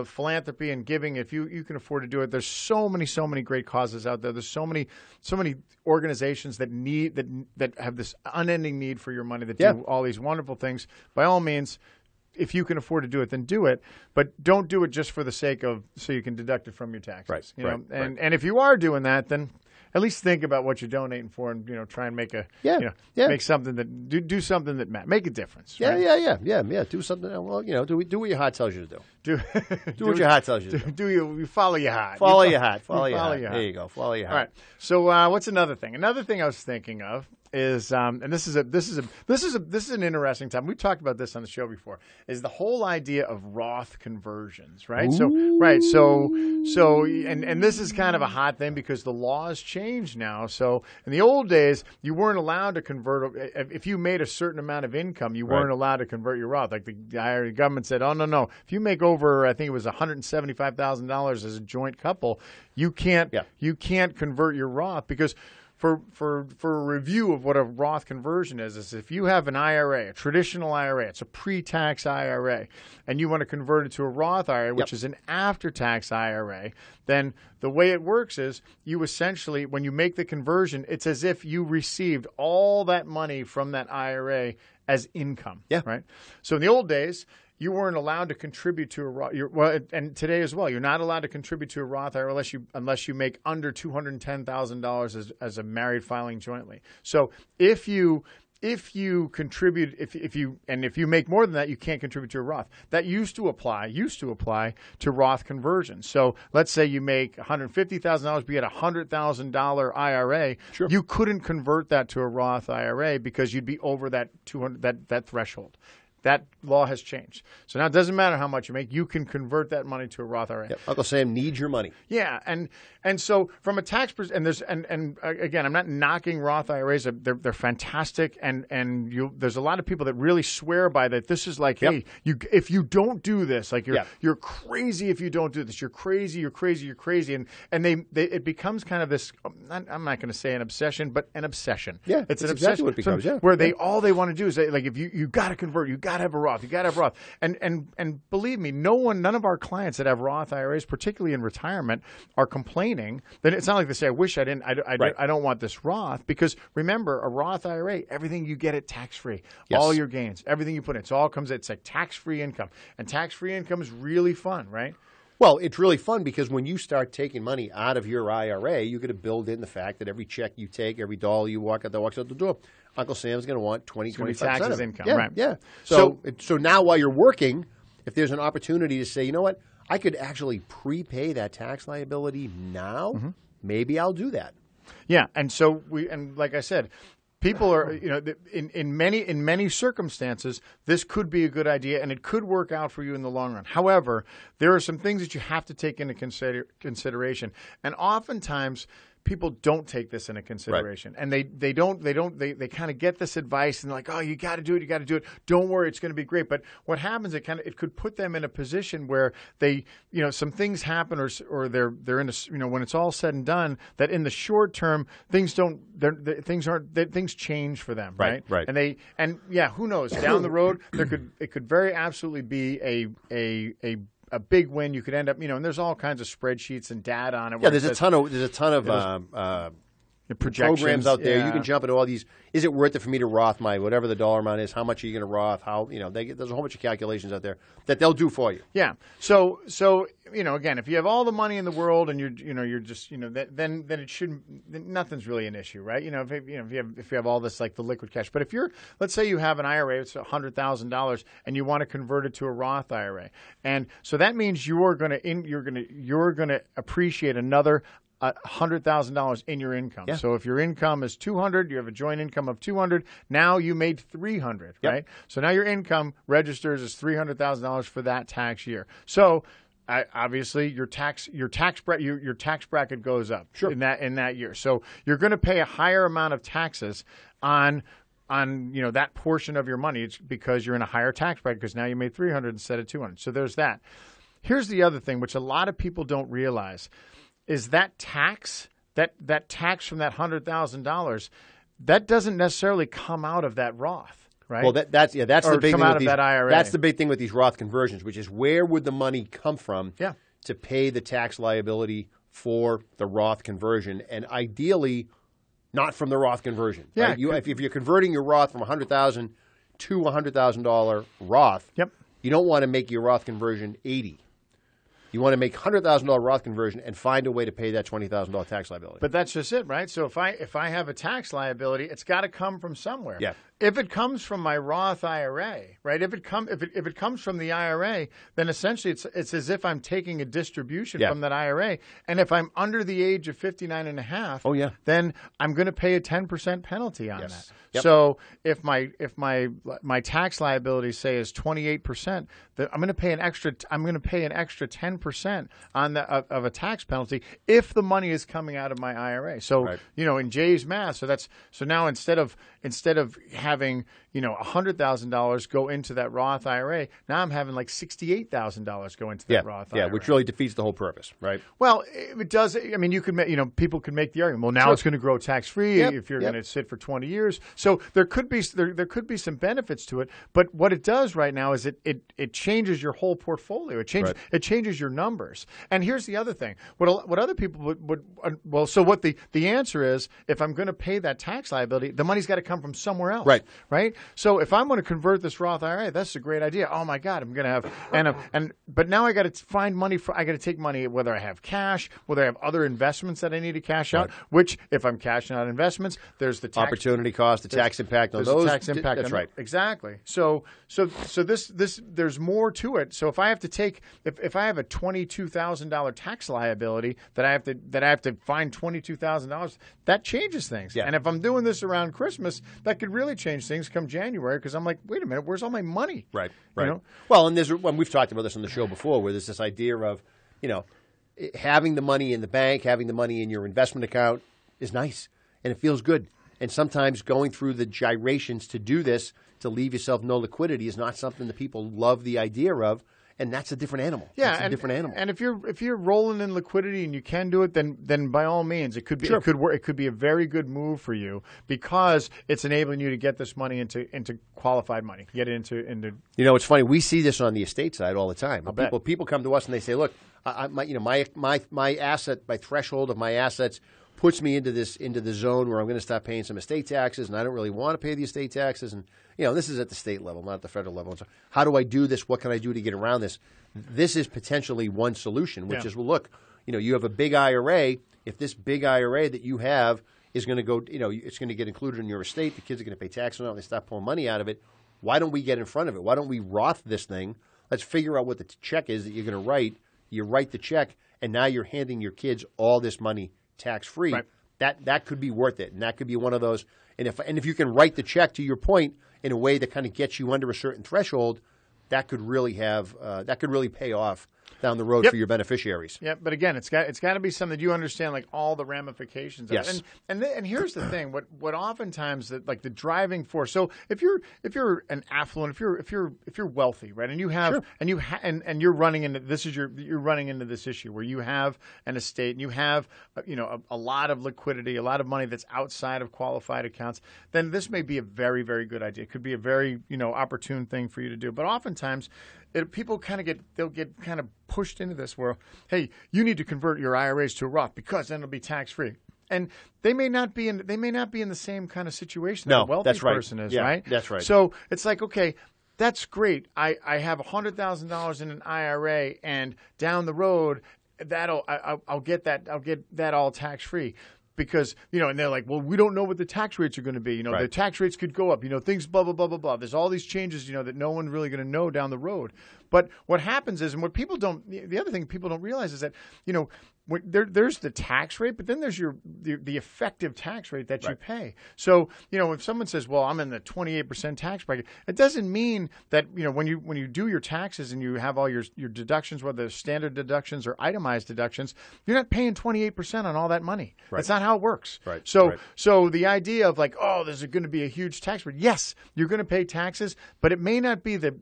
Philanthropy and giving, if you can afford to do it, there's so many great causes out there. There's so many organizations that have this unending need for your money that do all these wonderful things. By all means, if you can afford to do it, then do it. But don't do it just for the sake of so you can deduct it from your taxes. Right. And if you are doing that, then at least think about what you're donating for, and try and make make something that do something that make a difference. Yeah, right? yeah. Do something. Well, do what your heart tells you to do. Do what your heart tells you to do. Do you follow your heart? Follow your heart. Follow your follow heart. your heart. There you go. Follow your All heart. right. So what's another thing? Another thing I was thinking of is, and this is an interesting time. We talked about this on the show before. Is the whole idea of Roth conversions, right? Ooh. So and this is kind of a hot thing because the law has changed now. So in the old days, you weren't allowed to convert. If you made a certain amount of income, you weren't allowed to convert your Roth. Like the government said, oh no, if you make over, I think it was $175,000 as a joint couple, you can't convert your Roth because. For a review of what a Roth conversion is if you have an IRA, a traditional IRA, it's a pre-tax IRA, and you want to convert it to a Roth IRA, which is an after-tax IRA, then the way it works is you essentially, when you make the conversion, it's as if you received all that money from that IRA as income. Yeah. Right? So in the old days, you weren't allowed to contribute to a Roth. And today as well, you're not allowed to contribute to a Roth IRA unless you make under $210,000 as a married filing jointly. So if you contribute, if you make more than that, you can't contribute to a Roth. That used to apply to Roth conversions. So let's say you make $150,000, but you had a $100,000 IRA. Sure. You couldn't convert that to a Roth IRA because you'd be over that that threshold. That law has changed. So now it doesn't matter how much you make. You can convert that money to a Roth IRA. Yep. Uncle Sam needs your money. Yeah, and so from a tax perspective, and again, I'm not knocking Roth IRAs. They're fantastic, and there's a lot of people that really swear by that. This is like, hey, if you don't do this, like you're crazy if you don't do this. You're crazy, and it becomes kind of this. I'm not going to say an obsession, but an obsession. Yeah, it's an exactly obsession what it becomes. Yeah, where all they want to do is like if you got to convert, you got to have a Roth, and believe me, none of our clients that have Roth IRAs, particularly in retirement, are complaining. Then it's not like they say, I wish I didn't. I don't want this Roth, because remember, a Roth IRA, everything you get it tax free, all your gains, everything you put in, it's like tax free income, and tax free income is really fun, right? Well, it's really fun because when you start taking money out of your IRA, you're going to build in the fact that every check you take, every dollar you walks out the door, Uncle Sam's going to want 25% taxes of it. income, yeah, right? Yeah. So now while you're working, if there's an opportunity to say, you know what, I could actually prepay that tax liability now, maybe I'll do that. Yeah, and so like I said, people are, in many circumstances, this could be a good idea, and it could work out for you in the long run. However, there are some things that you have to take into consideration, and oftentimes people don't take this into consideration, and they kind of get this advice and they're like, oh, you got to do it. Don't worry, it's going to be great. But what happens, it could put them in a position where they, some things happen, or they're in a, when it's all said and done, that in the short term things change for them, right? Right. And who knows, down the road it could very absolutely be a big win. You could end up, and there's all kinds of spreadsheets and data on it. Yeah, there's a ton of programs out there. You can jump into all these. Is it worth it for me to Roth my whatever the dollar amount is? How much are you going to Roth? How there's a whole bunch of calculations out there that they'll do for you. Yeah. So again, if you have all the money in the world and you're just then it shouldn't. Nothing's really an issue, right? If you have all this like the liquid cash. But if let's say you have an IRA, it's $100,000, and you want to convert it to a Roth IRA, and so that means you're going to appreciate another $100,000 in your income. Yeah. So if your income is 200, you have a joint income of 200. Now you made 300, Yep. right? So now your income registers as $300,000 for that tax year. So obviously your tax bracket goes up in that year. So you're going to pay a higher amount of taxes on that portion of your money. It's because you're in a higher tax bracket because now you made 300 instead of 200. So there's that. Here's the other thing, which a lot of people don't realize, is that tax from that $100,000 that doesn't necessarily come out of that Roth. Right? Well, that's the big thing out with of these, that IRA. That's the big thing with these Roth conversions, which is where would the money come from to pay the tax liability for the Roth conversion, and ideally not from the Roth conversion. Yeah, right? If you're converting your Roth from $100,000 to a $100,000 Roth, you don't want to make your Roth conversion 80. You want to make $100,000 Roth conversion and find a way to pay that $20,000 tax liability. But that's just it, right? So if I have a tax liability, it's got to come from somewhere. Yeah. If it comes from my Roth IRA, right? If it comes from the IRA, then essentially it's as if I'm taking a distribution from that IRA. And if I'm under the age of 59 and a half, then I'm going to pay a 10% penalty on that. Yep. So if my tax liability say is 28%, then I'm going to pay an extra 10% on of a tax penalty if the money is coming out of my IRA. So in Jay's math, so now instead of having $100,000 go into that Roth IRA, now I'm having like $68,000 go into that Roth IRA. Yeah, which really defeats the whole purpose, right? Well, it does. I mean, you could people could make the argument. Well, now it's going to grow tax free if you're going to sit for 20 years. So there could be some benefits to it. But what it does right now is it changes your whole portfolio. It changes your numbers. And here's the other thing. What other people would so what the answer is, if I'm going to pay that tax liability, the money's got to come from somewhere else. Right. So if I'm going to convert this Roth IRA, that's a great idea. Oh my God, I'm going to have but now I got to find money I got to take money, whether I have cash, whether I have other investments that I need to cash out. Which if I'm cashing out investments, there's the tax, opportunity cost, the tax impact on those. Tax impact. That's right. Exactly. So this there's more to it. So if I have to take if I have a $22,000 tax liability that I have to find $22,000, that changes things. Yeah. And if I'm doing this around Christmas, that could really change things come January because I'm like, wait a minute, where's all my money? Right. Well, and we've talked about this on the show before, where there's this idea of, having the money in the bank, having the money in your investment account is nice and it feels good. And sometimes going through the gyrations to do this, to leave yourself no liquidity, is not something that people love the idea of. And that's a different animal. Yeah, that's a different animal. And if you're rolling in liquidity and you can do it, then by all means, it could be it could work. It could be a very good move for you because it's enabling you to get this money into qualified money, get it into. It's funny. We see this on the estate side all the time. Bet. People come to us and they say, "Look, my asset, my threshold of my assets puts me into the zone where I'm going to start paying some estate taxes, and I don't really want to pay the estate taxes." And this is at the state level, not at the federal level. And so, how do I do this? What can I do to get around this? This is potentially one solution, which is, well, look, you have a big IRA. If this big IRA that you have is going to go, it's going to get included in your estate, the kids are going to pay tax on it, and they start pulling money out of it. Why don't we get in front of it? Why don't we Roth this thing? Let's figure out what the check is that you're going to write. You write the check, and now you're handing your kids all this money tax-free. Right. That could be worth it, and that could be one of those. And if you can write the check, to your point, in a way that kind of gets you under a certain threshold, that could really pay off down the road for your beneficiaries. Yeah, but again, it's got to be something that you understand, like all the ramifications of yes. it. And here's the thing: what oftentimes the driving force. So if you're an affluent, if you're wealthy, right, and you have and you're running into you're running into this issue where you have an estate and you have a lot of liquidity, a lot of money that's outside of qualified accounts, then this may be a very, very good idea. It could be a very opportune thing for you to do. But oftentimes, people they'll get kind of pushed into this where, hey, you need to convert your IRAs to a Roth because then it'll be tax free. And they may not be in the same kind of situation that a wealthy person is, right? That's right. So it's like, okay, that's great. I have $100,000 in an IRA, and down the road, I'll get that all tax free. Because, and they're like, well, we don't know what the tax rates are going to be. The tax rates could go up, things blah, blah, blah, blah, blah. There's all these changes, that no one's really going to know down the road. But what happens is, and the other thing people don't realize is that, there's the tax rate, but then there's the effective tax rate that you pay. So, if someone says, well, I'm in the 28% tax bracket, it doesn't mean that, when you do your taxes and you have all your deductions, whether they're standard deductions or itemized deductions, you're not paying 28% on all that money. Right. That's not how it works. Right. So the idea of like, oh, there's going to be a huge tax rate. Yes, you're going to pay taxes, but it may not be the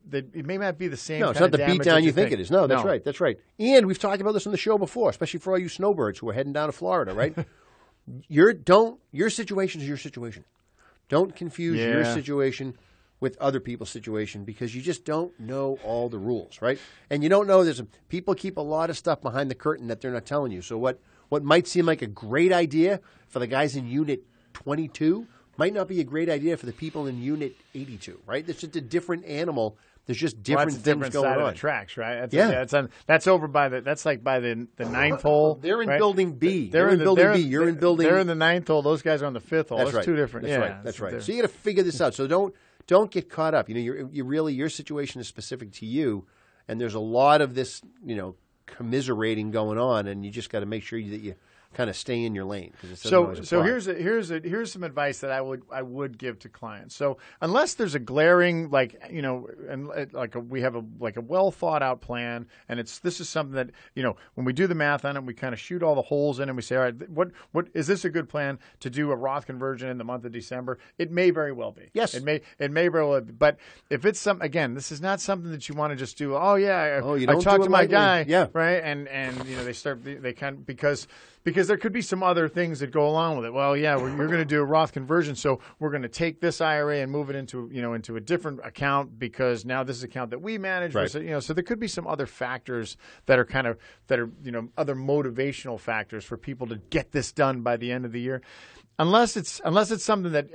same. No, it's not the beatdown you think it is. No, that's right. That's right. And we've talked about this on the show before, especially for all you snowbirds who are heading down to Florida, right? Your situation is your situation. Don't confuse your situation with other people's situation because you just don't know all the rules, right? And you don't know people keep a lot of stuff behind the curtain that they're not telling you. So what might seem like a great idea for the guys in Unit 22 might not be a great idea for the people in Unit 82, right? It's just a different animal. There's just different things going on. Of the tracks, right? That's over by that's like by the ninth hole. They're in right? Building B. They're in Building B. You're in Building. They're in the ninth hole. Those guys are on the fifth hole. That's right. Two different. That's right. That's right. So you got to figure this out. So don't get caught up. Your situation is specific to you, and there's a lot of this, commiserating going on, and you just got to make sure that you kind of stay in your lane. So here's some advice that I would give to clients. So unless there's a glaring we have a well thought out plan, and this is something that when we do the math on it, we kind of shoot all the holes in and we say, all right, what is this a good plan to do a Roth conversion in the month of December? It may very well be. Yes, it may very well be. But if it's this is not something that you want to just do. Oh yeah, I talked to my guy, right, and they kind of because there could be some other things that go along with it. Well, yeah, you're going to do a Roth conversion, so we're going to take this IRA and move it into a different account because now this is an account that we manage. Right. So there could be some other factors that are other motivational factors for people to get this done by the end of the year. Unless it's something that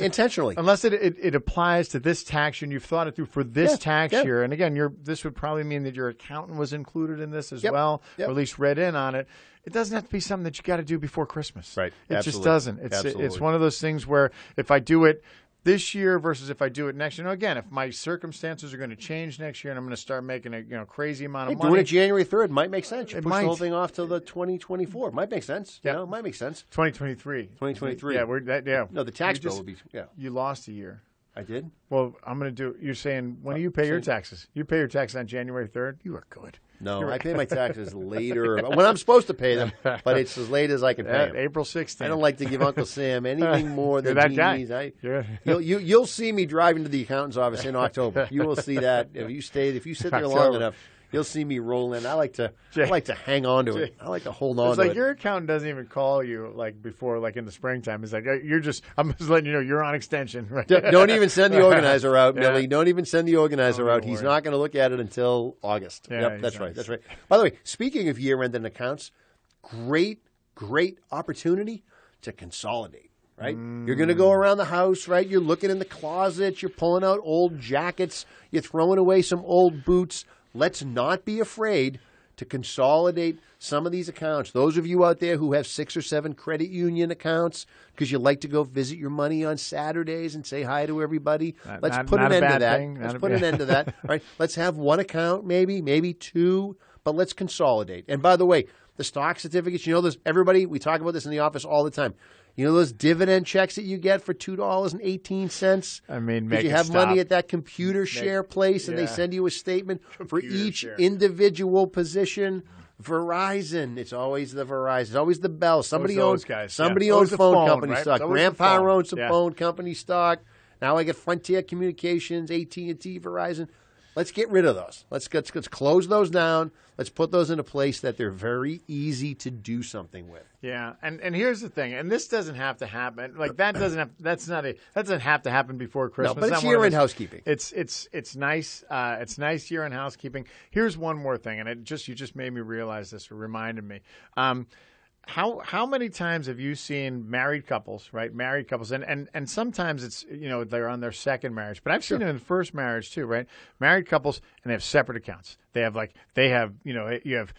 intentionally, unless it applies to this tax year and you've thought it through for this tax year, and again, this would probably mean that your accountant was included in this as well, or at least read in on it. It doesn't have to be something that you got to do before Christmas. Right. It just doesn't. It's one of those things where if I do it this year versus if I do it next year. Again, if my circumstances are going to change next year and I'm going to start making a crazy amount of money. Doing it January 3rd might make sense. You push the whole thing off to the 2024. It might make sense. It might make sense. 2023. 2023. Yeah, No, the tax bill will be. Yeah. You lost a year. I did? Well, I'm going to do. You're saying when do you pay your taxes? You pay your taxes on January 3rd? You are good. No, I pay my taxes later when I'm supposed to pay them, but it's as late as I can pay them. April 16th. I don't like to give Uncle Sam anything more than that he guy. needs. You'll see me driving to the accountant's office in October. You will see that if you sit there long enough. You'll see me rolling. I like to hang on to it. I like to hold on to it. It's like your accountant doesn't even call you before in the springtime. It's like I'm just letting you know you're on extension. Right? Don't even send the organizer out, Millie. Don't even send the organizer out. He's not going to look at it until August. Yeah, that's right. That's right. By the way, speaking of year-end and accounts, great opportunity to consolidate. Right? You're going to go around the house, right? You're looking in the closets. You're pulling out old jackets. You're throwing away some old boots. Let's not be afraid to consolidate some of these accounts. Those of you out there who have 6 or 7 credit union accounts because you like to go visit your money on Saturdays and say hi to everybody, let's put an end to that. Let's put an end to that. Right? Let's have one account, maybe 2, but let's consolidate. And by the way, the stock certificates, everybody, we talk about this in the office all the time. You know those dividend checks that you get for $2.18? I mean, because you have money at that computer share place and they send you a statement for each individual position. Verizon, it's always the Verizon. It's always the Bell. Somebody owns phone company stock. Grandpa owns some phone company stock. Now I get Frontier Communications, AT&T, Verizon. Let's get rid of those. Let's close those down. Let's put those into place that they're very easy to do something with. Yeah, and here's the thing, and this doesn't have to happen. That doesn't have to happen before Christmas. No, but it's year-end housekeeping. It's nice. It's nice year-end housekeeping. Here's one more thing, and you just made me realize this or reminded me. How many times have you seen married couples, right? Married couples, and sometimes it's they're on their second marriage, but I've seen it in the first marriage too, right? Married couples and they have separate accounts. They have you have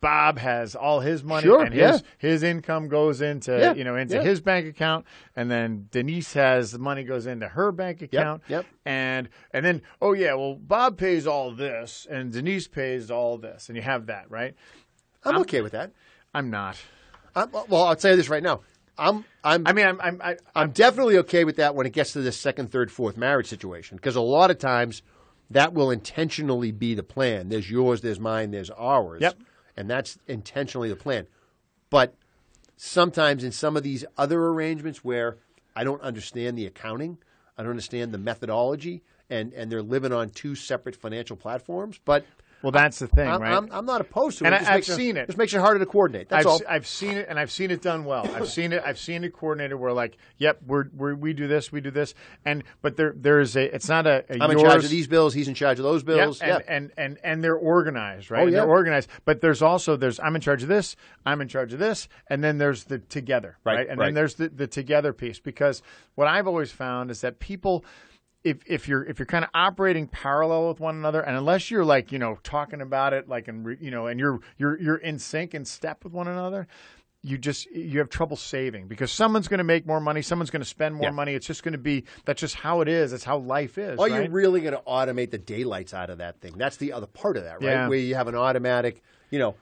Bob has all his money and his income goes into his bank account, and then Denise has the money goes into her bank account. And then Bob pays all this and Denise pays all this, and you have that, right? I'm okay with that. I'm not. Well, I'll tell you this right now. I'm definitely okay with that when it gets to the second, third, fourth marriage situation, because a lot of times that will intentionally be the plan. There's yours, there's mine, there's ours. Yep. And that's intentionally the plan. But sometimes in some of these other arrangements where I don't understand the accounting, I don't understand the methodology, and they're living on two separate financial platforms, but Well, that's the thing, right? I'm not opposed to it. And I've seen it. Just makes it harder to coordinate. That's all. I've seen it, and I've seen it done well. I've seen it coordinated where, like, yep, we do this, but there is a. It's not a. I'm in charge of these bills. He's in charge of those bills. Yep, and they're organized, right? Oh, yeah. They're organized. But there's I'm in charge of this. I'm in charge of this, and then there's the together, right? And then there's the together piece, because what I've always found is that people. If you're kind of operating parallel with one another, and unless you're like talking about it like and you're in sync and step with one another, you have trouble saving, because someone's going to make more money, someone's going to spend more money. It's just going to be, that's just how it is. That's how life is. Or you're really going to automate the daylights out of that thing. That's the other part of that, right? Yeah. Where you have an automatic.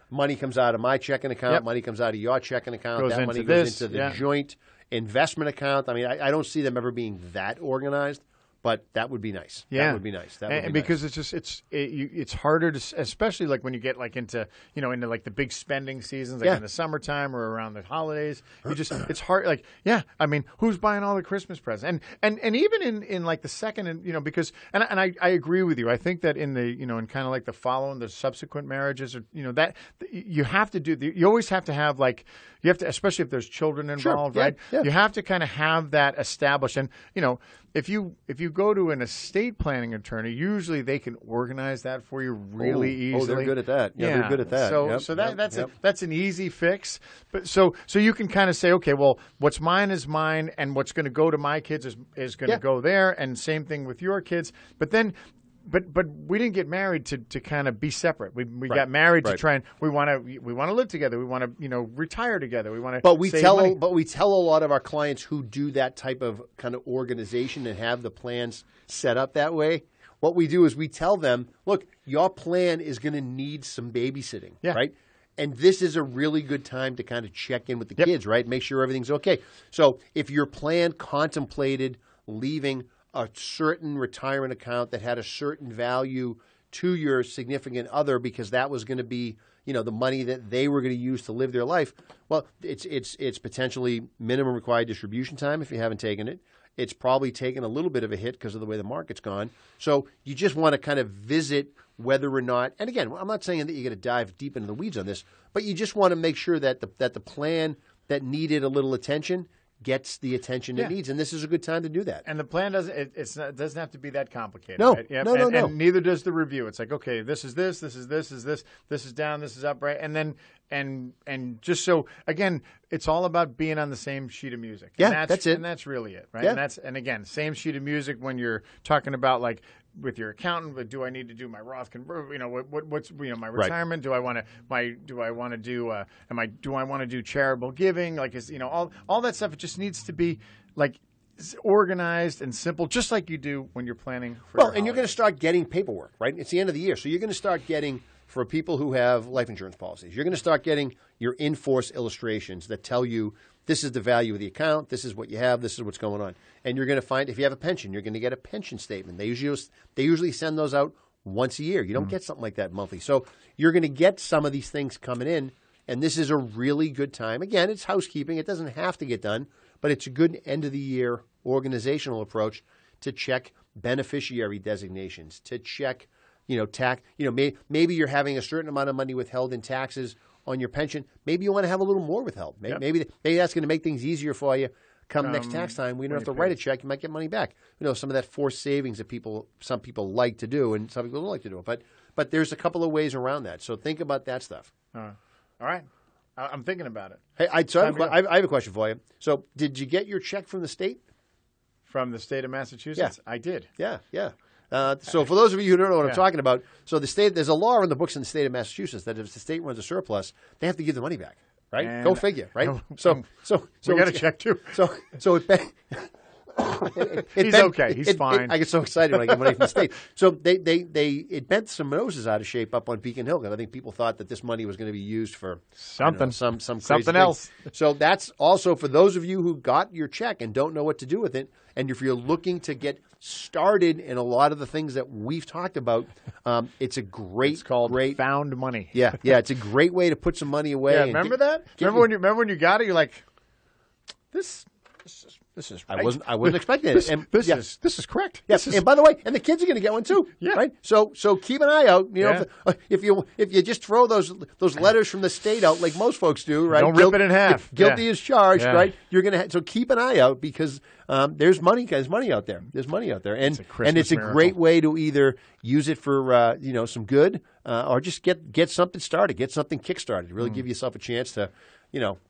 Money comes out of my checking account. Money comes out of your checking account. That money goes into the joint investment account. I mean, I don't see them ever being that organized. But that would be nice. Yeah, that would be nice. Because it's harder to, especially like when you get like into like the big spending seasons, like in the summertime or around the holidays. It's hard. Like, I mean, who's buying all the Christmas presents? And even in like the second, and because I agree with you. I think that in the in kind of like the subsequent marriages, or that you have to do. You always have to have like. You have to, especially if there's children involved, right? Yeah. You have to kind of have that established. And if you go to an estate planning attorney, usually they can organize that for you really easily. Oh, they're good at that. Yeah, they're good at that. So that's an easy fix. But so you can kind of say, okay, well, what's mine is mine, and what's going to go to my kids is going to go there, and same thing with your kids. But then. But we didn't get married to kind of be separate. We got married to try and we want to live together. We want to retire together. We want to. But we tell a lot of our clients who do that type of kind of organization and have the plans set up that way. What we do is we tell them, look, your plan is going to need some babysitting, right? And this is a really good time to kind of check in with the kids, right? Make sure everything's okay. So if your plan contemplated leaving a certain retirement account that had a certain value to your significant other, because that was going to be, the money that they were going to use to live their life. Well, it's potentially minimum required distribution time if you haven't taken it. It's probably taken a little bit of a hit because of the way the market's gone. So you just want to kind of visit whether or not, and again, I'm not saying that you're going to dive deep into the weeds on this, but you just want to make sure that the plan that needed a little attention gets the attention it needs, and this is a good time to do that. And the plan doesn't have to be that complicated. No, right? No. And neither does the review. It's like, okay, this is this is this is down, this is up, right? And then and just so again, it's all about being on the same sheet of music. Yeah, that's it. And that's really it, right? Yeah. And again, same sheet of music when you're talking about like with your accountant, but do I need to do my Roth convert? What's my retirement? Do I want to do charitable giving? Like all that stuff. It just needs to be like organized and simple, just like you do when you're planning for. Well, and you're going to start getting paperwork, right? It's the end of the year, so you're going to start getting. For people who have life insurance policies, you're going to start getting your in-force illustrations that tell you this is the value of the account, this is what you have, this is what's going on. And you're going to find if you have a pension, you're going to get a pension statement. They usually send those out once a year. You don't get something like that monthly. So you're going to get some of these things coming in, and this is a really good time. Again, it's housekeeping. It doesn't have to get done, but it's a good end-of-the-year organizational approach to check beneficiary designations, to check maybe you're having a certain amount of money withheld in taxes on your pension. Maybe you want to have a little more withheld. Maybe that's going to make things easier for you come next tax time. We don't have to write a check. You might get money back. Some of that forced savings that some people like to do and some people don't like to do it. But there's a couple of ways around that. So think about that stuff. All right. I'm thinking about it. Hey, I have a question for you. So did you get your check from the state? From the state of Massachusetts? Yeah. I did. Yeah. So for those of you who don't know what I'm talking about, so there's a law in the books in the state of Massachusetts that if the state runs a surplus, they have to give the money back, right? And go figure, right? So we got a check too. So He's okay. He's fine. I get so excited when I get money from the state. So it bent some noses out of shape up on Beacon Hill because I think people thought that this money was going to be used for something, some crazy something else. So that's also for those of you who got your check and don't know what to do with it, and if you're looking to get started in a lot of the things that we've talked about, it's a great, it's called found money. Yeah, it's a great way to put some money away. Yeah, remember that? Remember when you got it? You're like, this is right. I wasn't expecting it. This is correct. Yes, and by the way, and the kids are going to get one too. Yeah. Right. So keep an eye out. You know, if you just throw those letters from the state out like most folks do, right? Don't rip it in half. Guilty as charged, right? You're going to so keep an eye out because there's money out there. There's money out there, and it's a great way to either use it for some good or just get something started, get something kickstarted. Really give yourself a chance to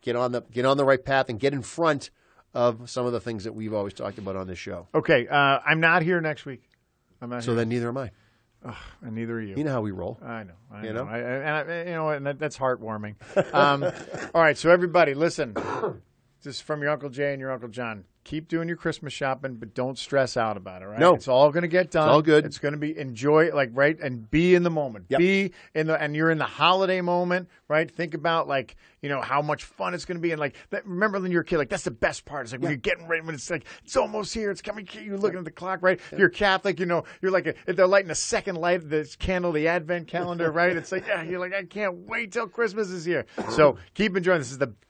get on the right path and get in front of some of the things that we've always talked about on this show. Okay, I'm not here next week. So then neither am I. And neither are you. You know how we roll. I know. And that's heartwarming. All right, so everybody, listen. This is from your Uncle Jay and your Uncle John. Keep doing your Christmas shopping, but don't stress out about it, right? No. It's all going to get done. It's all good. It's going to be enjoy, right? And be in the moment. Yep. And you're in the holiday moment, right? Think about, how much fun it's going to be. And, remember when you're a kid, that's the best part. It's like when you're getting ready, when it's it's almost here. It's coming. You're looking at the clock, right? If you're Catholic, you're if they're lighting a second light, this candle, the Advent calendar, right? It's you're like, I can't wait till Christmas is here. So keep enjoying.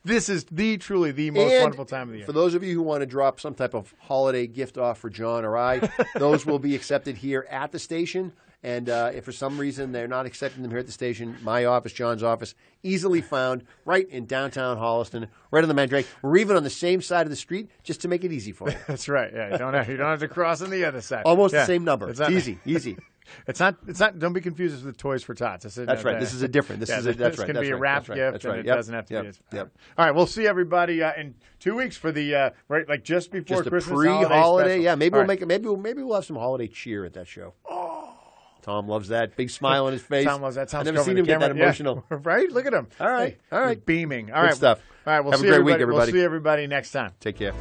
This is truly the most wonderful time of the year. For those of you who want to drop some type of holiday gift off for John or I, those will be accepted here at the station. And if for some reason they're not accepting them here at the station, my office, John's office, easily found right in downtown Holliston, right on the Mandrake. We're even on the same side of the street just to make it easy for you. That's right. Yeah, you don't have to cross on the other side. Almost the same number. It's easy. It's not. Don't be confused with Toys for Tots. That's right. This is a different. That's right. This can be a wrapped gift. That's right. It doesn't have to be. All right. We'll see everybody in 2 weeks for the just before just Christmas pre-holiday. Yeah. Maybe we'll make it. Maybe we'll have some holiday cheer at that show. Tom loves that. Big smile on his face. Tom loves that. I've never seen him get that emotional. Yeah. Right? Look at him. All right. Beaming. All Good right. stuff. All right. We'll have see a great week, everybody. We'll see everybody next time. Take care.